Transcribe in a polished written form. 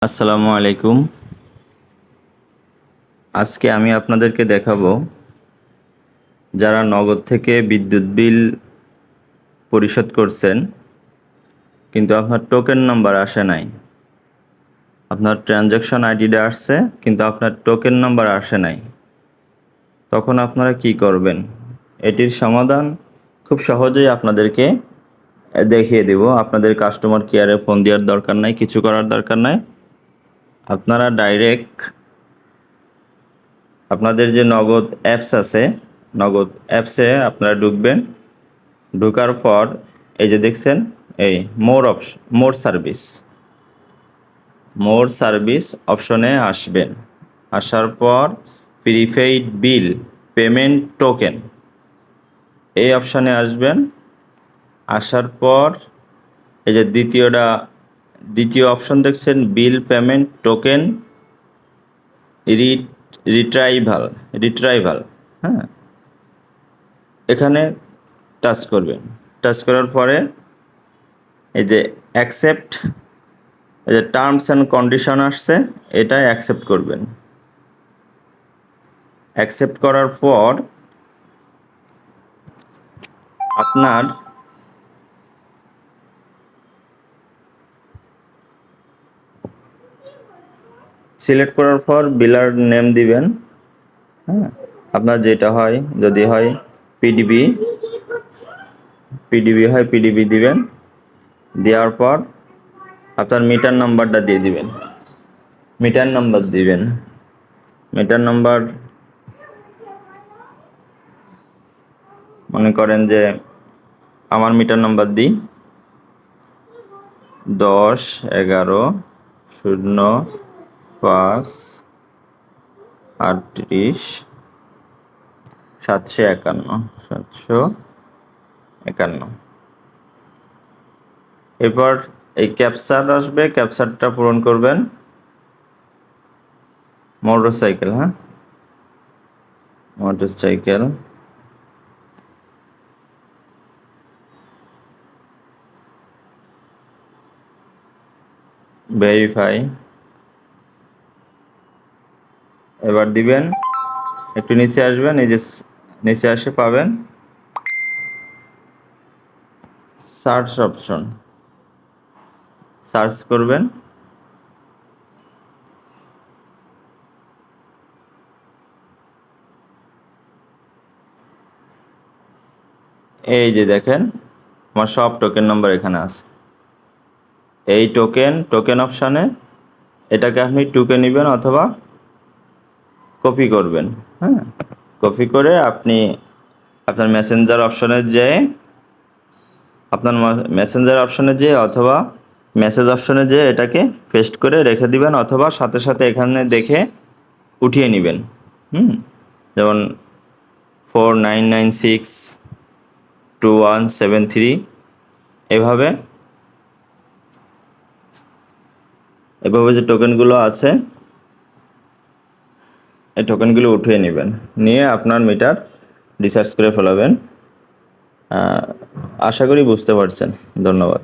আসসালামু আলাইকুম। আজকে আমি আপনাদেরকে দেখাবো যারা নগদ থেকে বিদ্যুৎ বিল পরিশোধ করছেন কিন্তু আপনার টোকেন নাম্বার আসে নাই। আপনার ট্রানজ্যাকশন আইডিটা আসছে কিন্তু আপনার টোকেন নাম্বার আসে নাই। তখন আপনারা কি করবেন? এটির সমাধান খুব সহজেই আপনাদেরকে দেখিয়ে দেব। আপনাদের কাস্টমার কেয়ারে ফোন দেওয়ার দরকার নাই, কিছু করার দরকার নাই। আপনারা ডাইরেক্ট আপনাদের যে নগদ অ্যাপস আছে, নগদ অ্যাপসে আপনারা ঢুকবেন। ঢোকার পর এই যে দেখছেন, এই মোর সার্ভিস অপশনে আসবেন। আসার পর প্রিপেইড বিল পেমেন্ট টোকেন এই অপশানে আসবেন। আসার পর এই যে দ্বিতীয় অপশন দেখছেন, বিল পেমেন্ট টোকেন রিট্রাইভাল। হ্যাঁ, এখানে টাচ করবেন। টাচ করার পরে এই যে অ্যাকসেপ্ট, এই যে টার্মস অ্যান্ড কন্ডিশন আসছে, এটা অ্যাকসেপ্ট করবেন। অ্যাকসেপ্ট করার পর আপনার সিলেক্ট করার পর বিলার নেম দিবেন। হ্যাঁ, আপনার যেটা হয়, যদি হয় পিডিবি হয় পিডিবি দিবেন। দেওয়ার পর আপনার মিটার নাম্বারটা দিয়ে দিবেন। মিটার নাম্বার মনে করেন যে আমার মিটার নাম্বার দিই 10-11-0-5-751। এরপর এই ক্যাপচার আসবে, ক্যাপচারটা পূরণ করবেন। মোটরসাইকেল ভেরিফাই এবার দিবেন। একটু নিচে আসবেন, এই যে নিচে আসে পাবেন সার্চ অপশন, সার্চ করবেন। এই যে দেখেন আমার সব টোকেন নাম্বার এখানে আছে। এই টোকেন অপশানে এটাকে আপনি টুকে নেবেন অথবা কপি করবেন। হ্যাঁ, কপি করে আপনি আপনার মেসেঞ্জার অপশনে যেয়ে অথবা মেসেজ অপশনে যেয়ে এটাকে পেস্ট করে রেখে দিবেন, অথবা সাথে সাথে এখানে দেখে উঠিয়ে নেবেন। যেমন 49962173 এভাবে যে টোকেনগুলো আছে এই টোকেনগুলো উঠিয়ে নেবেন, নিয়ে আপনার মিটার রিচার্জ করে ফেলাবেন। আশা করি বুঝতে পারছেন। ধন্যবাদ।